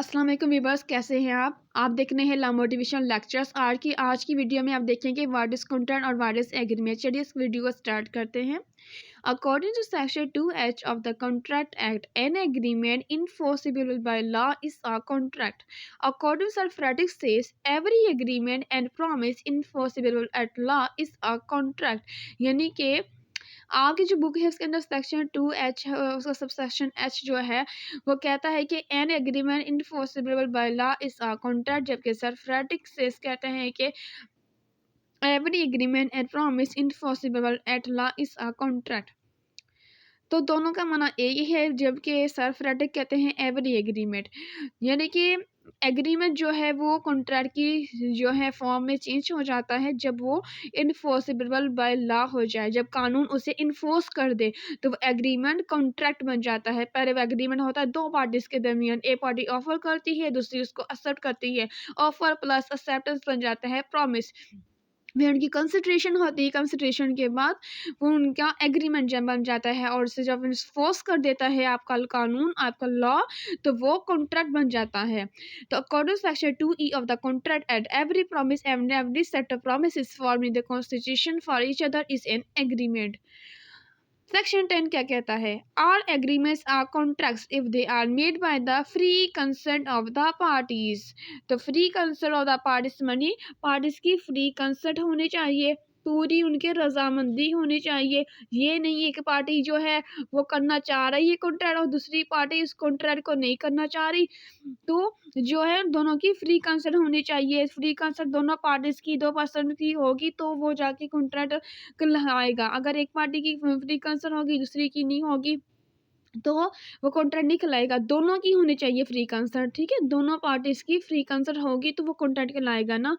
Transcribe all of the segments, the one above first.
अस्सलाम वालेकुम वीवर्स, कैसे हैं आप देख रहे हैं ला मोटिवेशन लेक्चर्स। आज की वीडियो में आप देखेंगे व्हाट इज कंटेंट और व्हाट इज एग्रीमेंट। चलिए इस वीडियो को स्टार्ट करते हैं। According to section 2H of the contract act, an agreement enforceable by law is a contract. According to Sir Frederick says every agreement and promise enforceable at law is a contract. यानी कि आपकी जो book है उसके अंदर section 2H है, उसका sub section H जो है वो कहता है कि an agreement enforceable by law is a contract, जबकि सरफरेटिक सेज कहते हैं कि every agreement and promise enforceable at law is a contract. तो दोनों का माना एक ही है, जबकि सरफरेटिक कहते हैं एवरी एग्रीमेंट। यानी कि एग्रीमेंट जो है वो कॉन्ट्रैक्ट की जो है फॉर्म में चेंज हो जाता है जब वो इन्फोर्सिबल बाय लॉ हो जाए, जब कानून उसे इन्फोर्स कर दे तो वो एग्रीमेंट कॉन्ट्रैक्ट बन जाता है। पहले वो एग्रीमेंट होता है दो पार्टीज के दरमियान, एक पार्टी ऑफर करती है, दूसरी उसको एक्सेप्ट करती है। ऑफर प्लस एक्सेप्टेंस बन जाता है प्रॉमिस। फिर उनकी कंसिडरेशन होती है, कंसिडरेशन के बाद वो उनका एग्रीमेंट जब बन जाता है और उसे जब फोर्स कर देता है आपका कानून, आपका लॉ, तो वो कॉन्ट्रैक्ट बन जाता है। तो according to section 2E of the contract at every promise and every set of promises form in the constitution for each other is an agreement. Section 10 क्या कहता है? All agreements are contracts if they are made by the free consent of the parties। तो free consent of the parties money parties की free consent होनी चाहिए, पूरी उनके रजामंदी होनी चाहिए। ये नहीं है कि पार्टी जो है वो करना चाह रही है कॉन्ट्रैक्ट और दूसरी पार्टी इस कॉन्ट्रैक्ट को नहीं करना चाह रही। तो जो है दोनों की फ्री कंसेंट होनी चाहिए। फ्री कंसेंट दोनों पार्टीज की, 2% की होगी तो वो जाके कॉन्ट्रैक्ट कहलाएगा। अगर एक पार्टी की फ्री कंसेंट होगी, दूसरी की नहीं होगी, तो वो कॉन्ट्रैक्ट नहीं कहलाएगा। दोनों की होनी चाहिए फ्री कंसेंट, ठीक है। दोनों पार्टीज की फ्री कंसेंट होगी तो वो कॉन्ट्रैक्ट कहलाएगा ना।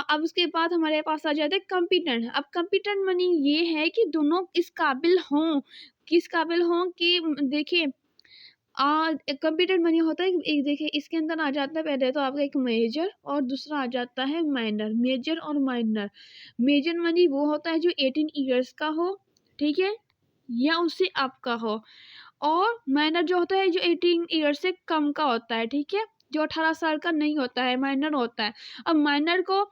अब उसके बाद हमारे पास आ जाते हैं कॉम्पिटेंट। अब कॉम्पिटेंट मनी ये है कि दोनों इस काबिल हों, किस काबिल हों कि देखिए कॉम्पिटेंट मनी होता है एक, देखिए इसके अंदर आ जाता है पहले तो आपका एक मेजर और दूसरा आ जाता है माइनर। मेजर और माइनर। मेजर मनी वो होता है जो 18 ईयर्स का हो, ठीक है, या उससे अप का हो। और माइनर जो होता है जो 18 ईयर से कम का होता है, ठीक है, जो 18 साल का नहीं होता है, माइनर होता है। अब माइनर को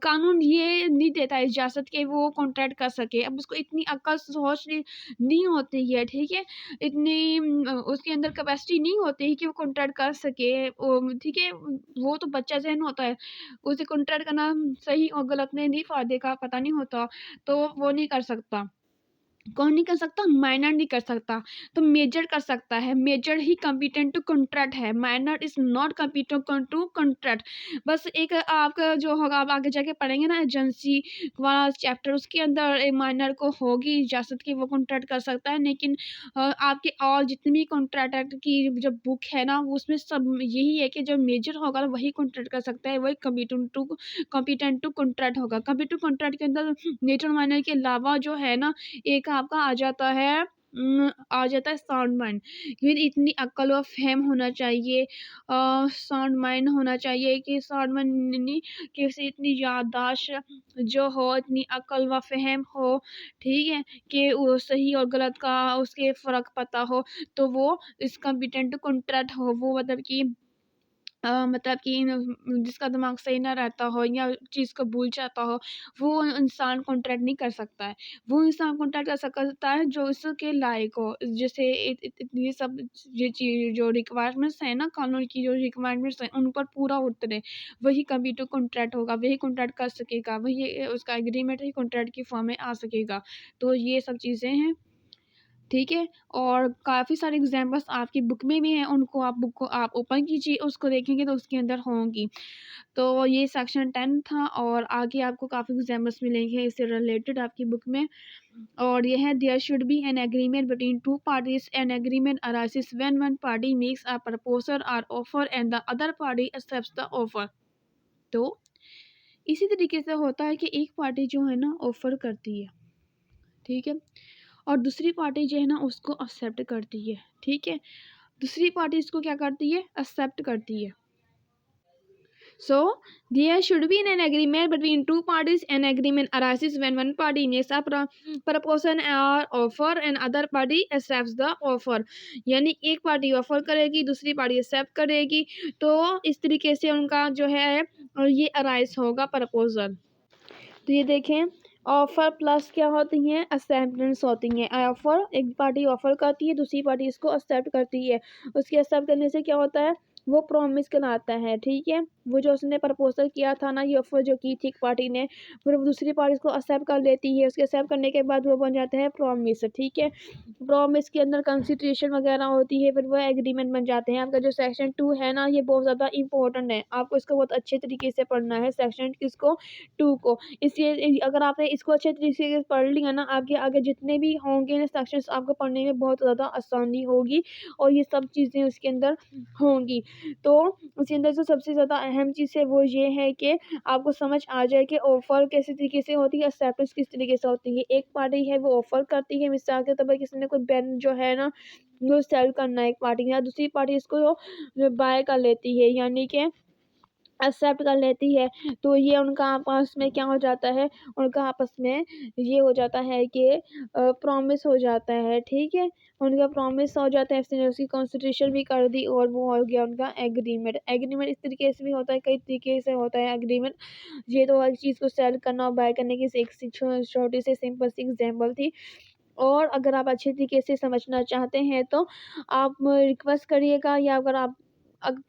कानून ये नहीं देता इजाज़त कि वो कॉन्ट्रैक्ट कर सके। अब उसको इतनी अक्ल सोच नहीं होती है, ठीक है, इतनी उसके अंदर कैपेसिटी नहीं होती है कि वो कॉन्ट्रैक्ट कर सके। ठीक है, वो तो बच्चा ज़हन होता है, उसे कॉन्ट्रैक्ट करना सही और गलत में नहीं फ़ायदे का पता नहीं होता, तो वो नहीं कर सकता। कौन नहीं कर सकता? माइनर नहीं कर सकता, तो मेजर कर सकता है। मेजर ही कॉम्पिटेंट टू कॉन्ट्रैक्ट है, minor is not competent to contract. बस एक आपका जो होगा, आप आगे जाके पढ़ेंगे ना एजेंसी वाला चैप्टर, उसके अंदर एक माइनर को होगी इजाज़त कि वो कॉन्ट्रैक्ट कर सकता है। लेकिन आपके और जितनी भी कॉन्ट्रैक्ट एक्ट की जो बुक है ना उसमें सब यही है कि जो मेजर होगा वही कॉन्ट्रैक्ट कर सकता है, वही कॉम्पिटेंट टू कॉन्ट्रैक्ट होगा। कॉम्पिटेंट कॉन्ट्रैक्ट के अंदर मेजर माइनर के अलावा जो है ना एक आपका आ जाता है साउंड माइंड। फिर इतनी अक्ल और फहम होना चाहिए, साउंड माइंड होना चाहिए कि साउंड माइंड नहीं कि उसे इतनी याददाश्त जो हो, इतनी अक्ल व फहम हो, ठीक है, कि वो सही और गलत का उसके फ़र्क पता हो, तो वो इस कॉम्पिटेंट कॉन्ट्रैक्ट हो। वो मतलब कि जिसका दिमाग सही ना रहता हो या चीज़ को भूल जाता हो, वो इंसान कॉन्ट्रैक्ट नहीं कर सकता है। वो इंसान कॉन्ट्रैक्ट कर सकता है जो इसके लायक हो। जैसे ये सब ये चीज़ जो रिक्वायरमेंट्स हैं ना, कानून की जो रिक्वायरमेंट्स हैं उन पर पूरा उतरे, वही कंप्यूटर कॉन्ट्रैक्ट होगा, वही कॉन्ट्रैक्ट कर सकेगा, वही उसका एग्रीमेंट ही कॉन्ट्रैक्ट की फॉर्म में आ सकेगा। तो ये सब चीज़ें हैं, ठीक है। और काफ़ी सारे एग्जाम्पल्स आपकी बुक में भी हैं, उनको आप बुक को आप ओपन कीजिए, उसको देखेंगे तो उसके अंदर होंगी। तो ये सेक्शन 10 था और आगे आपको काफ़ी एग्जाम्पल्स मिलेंगे इससे रिलेटेड आपकी बुक में। और ये है there should be an agreement between two parties. An agreement arises when one party makes a proposal और offer and the other party accepts the offer. तो इसी तरीके से होता है कि एक पार्टी जो है ना ऑफर करती है, ठीक है, और दूसरी पार्टी जो है ना उसको एक्सेप्ट करती है, ठीक है। दूसरी पार्टी इसको क्या करती है? एक्सेप्ट करती है। So there should be an agreement between two parties. An agreement arises when one party makes a proposition or offer and other party accepts the offer. यानी एक पार्टी ऑफर करेगी, दूसरी पार्टी एक्सेप्ट करेगी, तो इस तरीके से उनका जो है ये अराइज होगा प्रपोजल। तो ये देखें, ऑफर प्लस क्या होती हैं, एक्सेप्टेंस होती हैं। ऑफर, एक पार्टी ऑफर करती है, दूसरी पार्टी इसको एक्सेप्ट करती है। उसके एक्सेप्ट करने से क्या होता है, वो प्रॉमिस कहलाता है। ठीक है, वो जो उसने प्रपोजल किया था ना, ये ऑफर जो की थी एक पार्टी ने, फिर वो दूसरी पार्टी इसको एक्सेप्ट कर लेती है। उसके एक्सेप्ट करने के बाद वो बन जाता है प्रॉमिस। ठीक है, प्रॉमिस के अंदर कंसिडरेशन वगैरह होती है, फिर वो एग्रीमेंट बन जाते हैं। आपका जो सेक्शन 2 है ना, ये बहुत ज़्यादा इंपॉर्टेंट है, आपको इसको बहुत अच्छे तरीके से पढ़ना है, सेक्शन किसको, 2 को। इसलिए अगर आपने इसको अच्छे तरीके से पढ़ लिया ना, आपके आगे जितने भी होंगे ना सेक्शंस, आपको पढ़ने में बहुत ज़्यादा आसानी होगी और ये सब चीज़ें उसके अंदर होंगी। तो उसके अंदर जो सबसे ज़्यादा अहम चीज़ है वो ये है कि आपको समझ आ जाए कि ऑफर कैसे तरीके से होती है, एक्सेप्टेंस किस तरीके से होती है। एक पार्टी है वो ऑफर करती है, मिसाल के तौर पर किसी ने कोई पेन जो है ना वो सेल करना है एक पार्टी, या दूसरी पार्टी इसको बाय कर लेती है, यानी कि एक्सेप्ट कर लेती है। तो ये उनका आपस में क्या हो जाता है, उनका आपस में ये हो जाता है कि प्रॉमिस हो जाता है। ठीक है, उनका प्रॉमिस हो जाता है, इसने उसकी कॉन्स्टिट्यूशन भी कर दी और वो हो गया उनका एग्रीमेंट। एग्रीमेंट इस तरीके से भी होता है, कई तरीके से होता है एग्रीमेंट। ये तो हर चीज़ को सेल करना और बाय करने की एक छोटी सी सिंपल सी एग्जाम्पल थी। और अगर आप अच्छे तरीके से समझना चाहते हैं तो आप रिक्वेस्ट करिएगा, या अगर आप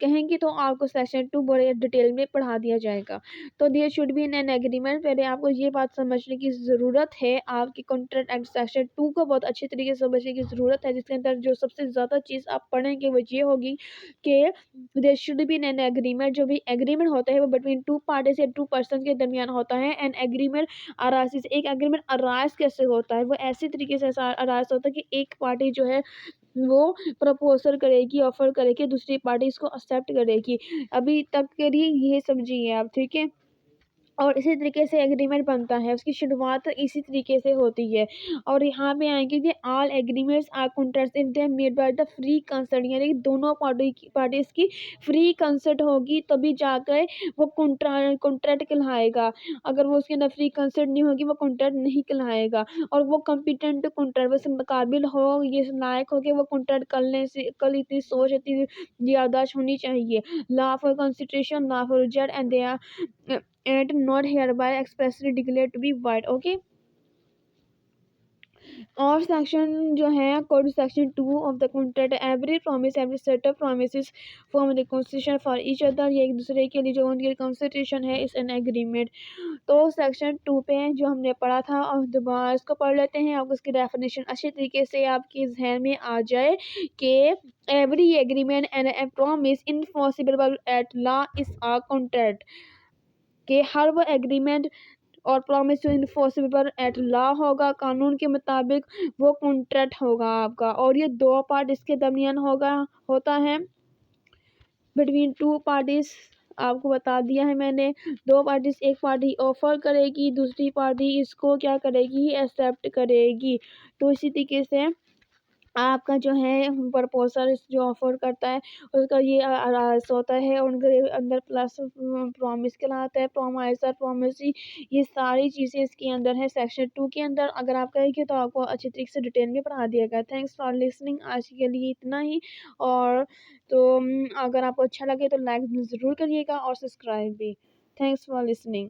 कहेंगे तो आपको सेक्शन 2 बड़े डिटेल में पढ़ा दिया जाएगा। तो there should be an agreement, पहले आपको ये बात समझने की ज़रूरत है, आपकी कॉन्ट्रैक्ट एक्ट सेक्शन 2 को बहुत अच्छे तरीके से समझने की ज़रूरत है, जिसके अंदर जो सबसे ज़्यादा चीज़ आप पढ़ेंगे वो ये होगी कि there should be an agreement. जो भी एग्रीमेंट होता है वो बिटवीन टू पार्टीज या टू पर्सन के दरमियान होता है। एन एग्रीमेंट अराइज, एक एग्रीमेंट अराइज कैसे होता है, वो ऐसी तरीके से अराइज होता है कि एक पार्टी जो है वो प्रपोजल करेगी, ऑफर करेगी, दूसरी पार्टी इसको एक्सेप्ट करेगी। अभी तक के लिए ये समझिए आप। ठीक है, और इसी तरीके से एग्रीमेंट बनता है, उसकी शुरुआत इसी तरीके से होती है। और यहाँ पे आएंगे कि all agreements are contracts if they made by the free consent, यानी कि दोनों पार्टीज की फ्री कंसर्ट होगी तभी जाकर वो कॉन्ट्रैक्ट कहलाएगा। अगर वो उसके अंदर फ्री कंसर्ट नहीं होगी वो कॉन्ट्रैक्ट नहीं कहलाएगा। और वो कॉम्पिटेंट कॉन्ट्रैक्ट, वैसे काबिल हो, ये लायक हो कि वो कॉन्ट्रैक्ट करने से, कल इतनी सोच, इतनी याददाश्त होनी चाहिए। Law for consideration, law for reject and they are and not hereby expressly declared to be void. Okay, और सेक्शन जो है according section 2 of the contract, every promise, every set of promises form the constitution for each other, ये एक दूसरे के लिए जो उनकी कॉन्स्टिट्यूशन है इस एन एग्रीमेंट। तो सेक्शन 2 पे जो हमने पढ़ा था, और दोबारा इसको पढ़ लेते हैं, अब उसकी डेफिनेशन अच्छे तरीके से आपके जहन में आ जाए कि every agreement and a promise enforceable at law is a contract, कि हर वो एग्रीमेंट और प्रॉमिस जो इन्फोर्सेबल एट लॉ होगा, कानून के मुताबिक, वो कॉन्ट्रैक्ट होगा आपका। और ये दो पार्ट इसके दरमियान होता है, बिटवीन टू पार्टीज। आपको बता दिया है मैंने, दो पार्टीज, एक पार्टी ऑफर करेगी, दूसरी पार्टी इसको क्या करेगी, एक्सेप्ट करेगी। तो इसी तरीके से आपका जो है प्रपोजल जो ऑफर करता है उसका ये होता है, उनके अंदर प्लस प्रॉमिस कहलाता है, प्रॉमिस और प्रॉमिसी, ये सारी चीज़ें इसके अंदर है सेक्शन 2 के अंदर। अगर आप कहेंगे तो आपको अच्छी तरीके से डिटेल में पढ़ा दिया गया। थैंक्स फॉर लिसनिंग, आज के लिए इतना ही। और तो अगर आपको अच्छा लगे तो लाइक ज़रूर करिएगा और सब्सक्राइब भी। Thanks for listening.